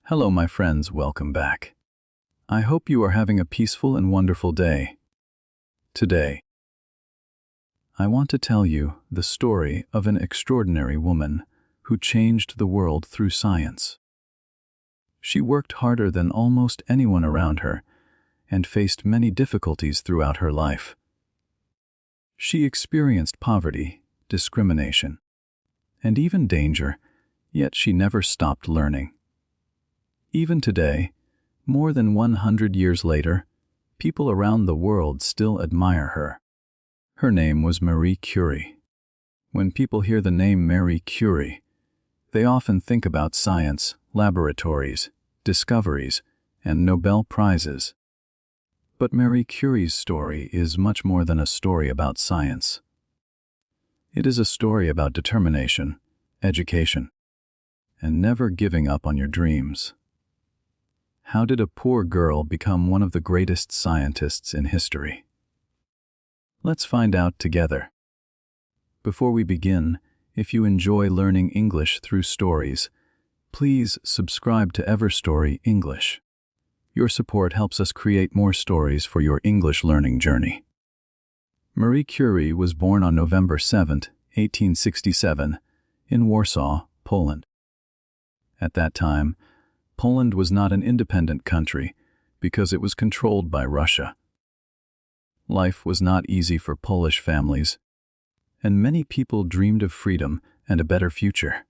Hello, my friends, welcome back. I hope you are having a peaceful and wonderful day. Today, I want to tell you the story of an extraordinary woman who changed the world through science. She worked harder than almost anyone around her and faced many difficulties throughout her life. She experienced poverty, discrimination, and even danger, yet she never stopped learning. Even today, more than 100 years later, people around the world still admire her. Her name was Marie Curie. When people hear the name Marie Curie, they often think about science, laboratories, discoveries, and Nobel Prizes. But Marie Curie's story is much more than a story about science. It is a story about determination, education, and never giving up on your dreams. How did a poor girl become one of the greatest scientists in history? Let's find out together. Before we begin, if you enjoy learning English through stories, please subscribe to Everstory English. Your support helps us create more stories for your English learning journey. Marie Curie was born on November 7, 1867, in Warsaw, Poland. At that time, Poland was not an independent country because it was controlled by Russia. Life was not easy for Polish families, and many people dreamed of freedom and a better future.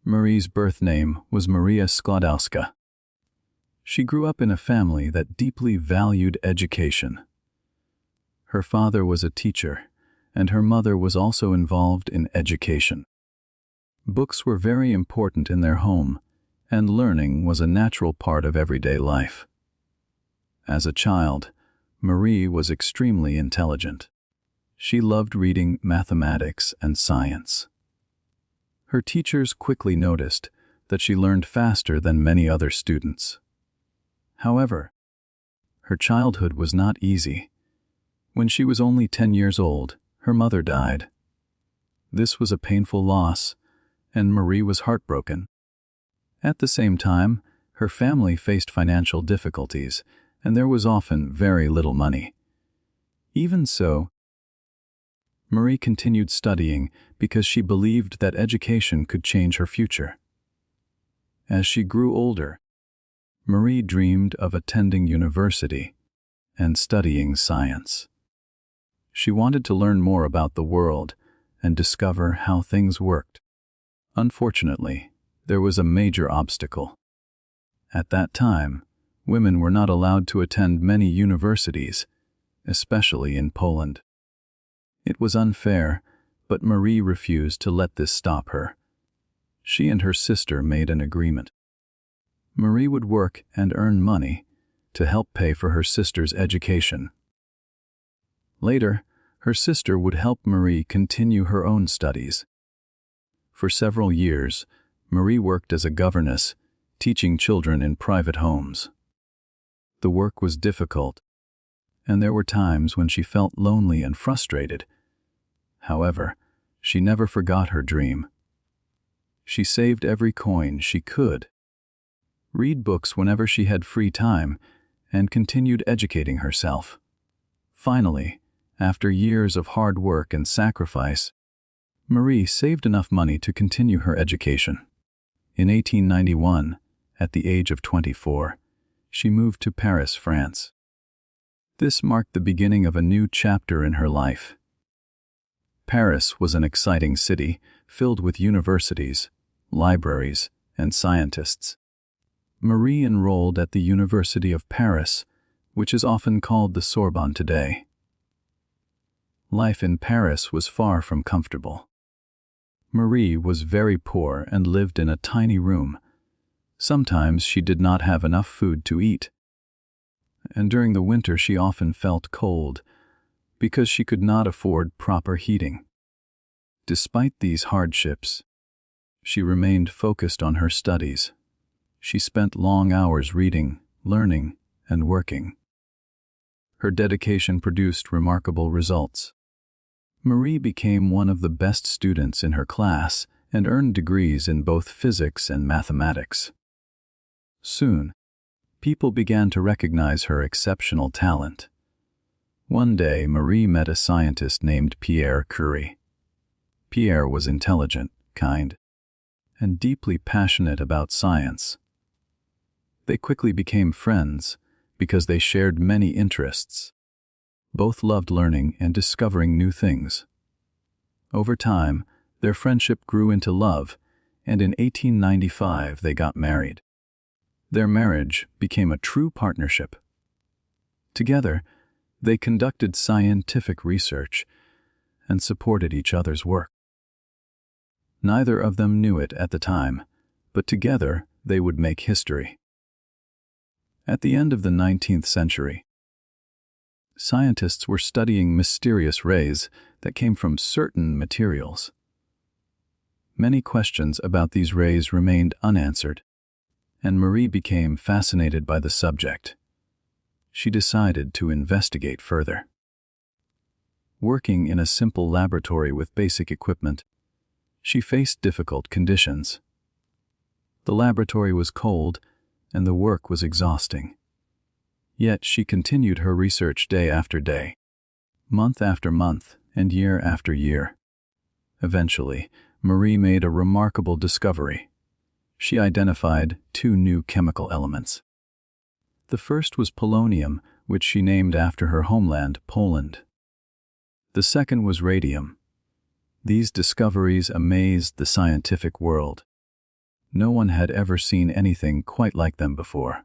Marie's birth name was Maria Skłodowska. She grew up in a family that deeply valued education. Her father was a teacher, and her mother was also involved in education. Books were very important in their home, and learning was a natural part of everyday life. As a child, Marie was extremely intelligent. She loved reading mathematics and science. Her teachers quickly noticed that she learned faster than many other students. However, her childhood was not easy. When she was only 10 years old, her mother died. This was a painful loss, and Marie was heartbroken. At the same time, her family faced financial difficulties, and there was often very little money. Even so, Marie continued studying because she believed that education could change her future. As she grew older, Marie dreamed of attending university and studying science. She wanted to learn more about the world and discover how things worked. Unfortunately, there was a major obstacle. At that time, women were not allowed to attend many universities, especially in Poland. It was unfair, but Marie refused to let this stop her. She and her sister made an agreement. Marie would work and earn money to help pay for her sister's education. Later, her sister would help Marie continue her own studies. For several years, Marie worked as a governess, teaching children in private homes. The work was difficult, and there were times when she felt lonely and frustrated. However, she never forgot her dream. She saved every coin she could, read books whenever she had free time, and continued educating herself. Finally, after years of hard work and sacrifice, Marie saved enough money to continue her education. In 1891, at the age of 24, she moved to Paris, France. This marked the beginning of a new chapter in her life. Paris was an exciting city filled with universities, libraries, and scientists. Marie enrolled at the University of Paris, which is often called the Sorbonne today. Life in Paris was far from comfortable. Marie was very poor and lived in a tiny room. Sometimes she did not have enough food to eat. And during the winter she often felt cold because she could not afford proper heating. Despite these hardships, she remained focused on her studies. She spent long hours reading, learning, and working. Her dedication produced remarkable results. Marie became one of the best students in her class and earned degrees in both physics and mathematics. Soon, people began to recognize her exceptional talent. One day, Marie met a scientist named Marie Curie. Pierre was intelligent, kind, and deeply passionate about science. They quickly became friends because they shared many interests. Both loved learning and discovering new things. Over time, their friendship grew into love, and in 1895 they got married. Their marriage became a true partnership. Together, they conducted scientific research and supported each other's work. Neither of them knew it at the time, but together they would make history. At the end of the 19th century, scientists were studying mysterious rays that came from certain materials. Many questions about these rays remained unanswered, and Marie became fascinated by the subject. She decided to investigate further. Working in a simple laboratory with basic equipment, she faced difficult conditions. The laboratory was cold, and the work was exhausting. Yet she continued her research day after day, month after month, and year after year. Eventually, Marie made a remarkable discovery. She identified two new chemical elements. The first was polonium, which she named after her homeland, Poland. The second was radium. These discoveries amazed the scientific world. No one had ever seen anything quite like them before.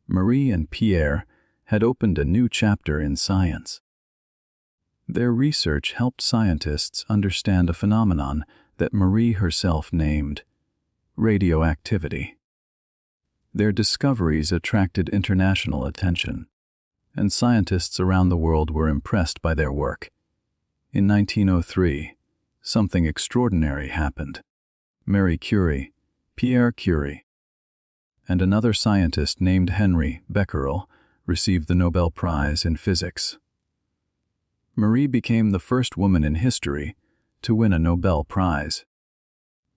Marie and Pierre had opened a new chapter in science. Their research helped scientists understand a phenomenon that Marie herself named radioactivity. Their discoveries attracted international attention, and scientists around the world were impressed by their work. In 1903, something extraordinary happened. Marie Curie, Pierre Curie, and another scientist named Henry Becquerel received the Nobel Prize in Physics. Marie became the first woman in history to win a Nobel Prize.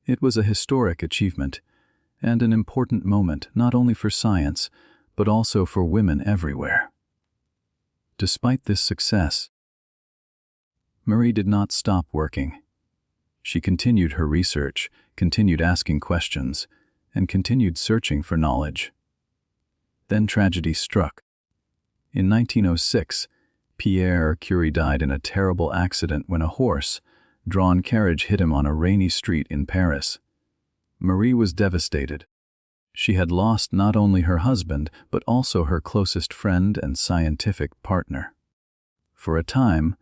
It was a historic achievement and an important moment not only for science, but also for women everywhere. Despite this success, Marie did not stop working. She continued her research, continued asking questions, and continued searching for knowledge. Then tragedy struck. In 1906, Pierre Curie died in a terrible accident when a horse-drawn carriage hit him on a rainy street in Paris. Marie was devastated. She had lost not only her husband, but also her closest friend and scientific partner. For a time,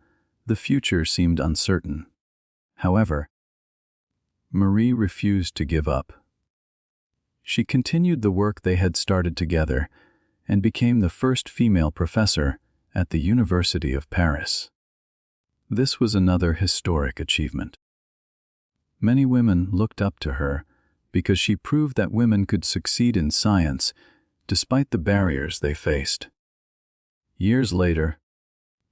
the future seemed uncertain. However, Marie refused to give up. She continued the work they had started together and became the first female professor at the University of Paris. This was another historic achievement. Many women looked up to her because she proved that women could succeed in science despite the barriers they faced. Years later,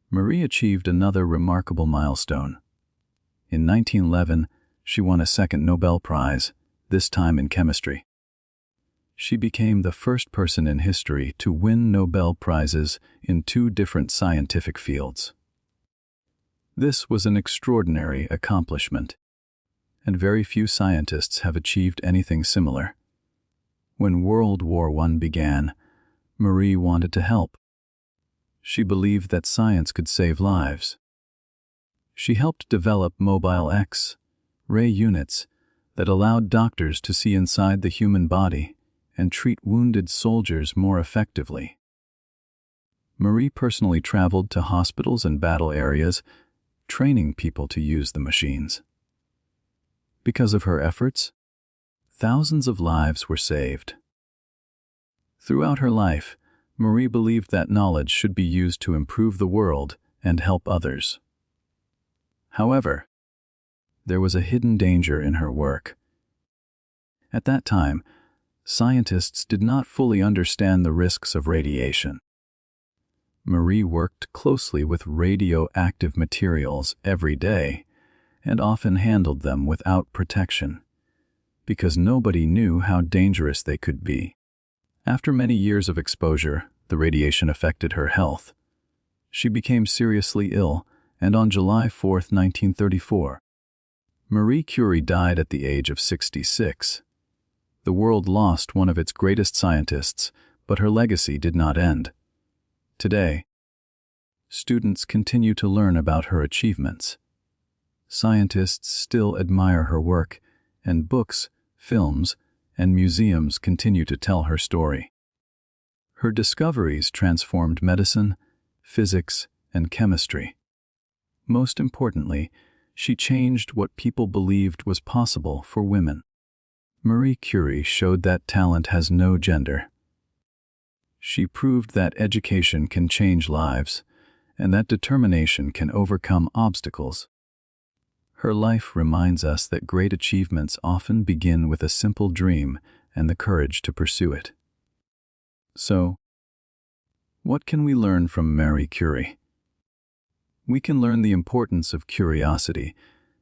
Marie achieved another remarkable milestone. In 1911, she won a second Nobel Prize, this time in chemistry. She became the first person in history to win Nobel Prizes in two different scientific fields. This was an extraordinary accomplishment, and very few scientists have achieved anything similar. When World War I began, Marie wanted to help. She believed that science could save lives. She helped develop mobile X-ray units that allowed doctors to see inside the human body and treat wounded soldiers more effectively. Marie personally traveled to hospitals and battle areas, training people to use the machines. Because of her efforts, thousands of lives were saved. Throughout her life, Marie believed that knowledge should be used to improve the world and help others. However, there was a hidden danger in her work. At that time, scientists did not fully understand the risks of radiation. Marie worked closely with radioactive materials every day and often handled them without protection, because nobody knew how dangerous they could be. After many years of exposure, the radiation affected her health. She became seriously ill, and on July 4, 1934, Marie Curie died at the age of 66. The world lost one of its greatest scientists, but her legacy did not end. Today, students continue to learn about her achievements. Scientists still admire her work, and books, films, and museums continue to tell her story. Her discoveries transformed medicine, physics, and chemistry. Most importantly, she changed what people believed was possible for women. Marie Curie showed that talent has no gender. She proved that education can change lives, and that determination can overcome obstacles. Her life reminds us that great achievements often begin with a simple dream and the courage to pursue it. So, what can we learn from Marie Curie? We can learn the importance of curiosity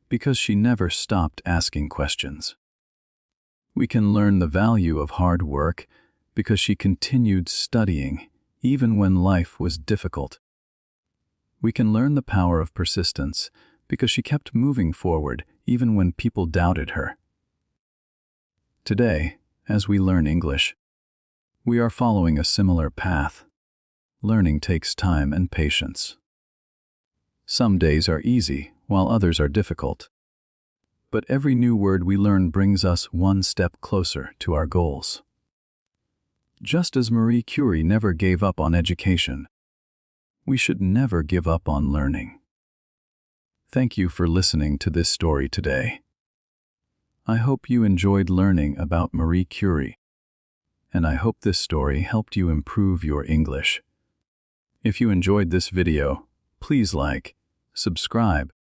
because she never stopped asking questions. We can learn the value of hard work because she continued studying even when life was difficult. We can learn the power of persistence because she kept moving forward even when people doubted her. Today, as we learn English, we are following a similar path. Learning takes time and patience. Some days are easy, while others are difficult. But every new word we learn brings us one step closer to our goals. Just as Marie Curie never gave up on education, we should never give up on learning. Thank you for listening to this story today. I hope you enjoyed learning about Marie Curie, and I hope this story helped you improve your English. If you enjoyed this video, please like, subscribe,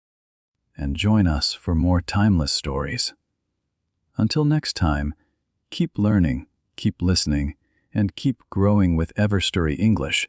and join us for more timeless stories. Until next time, keep learning, keep listening, and keep growing with Everstory English.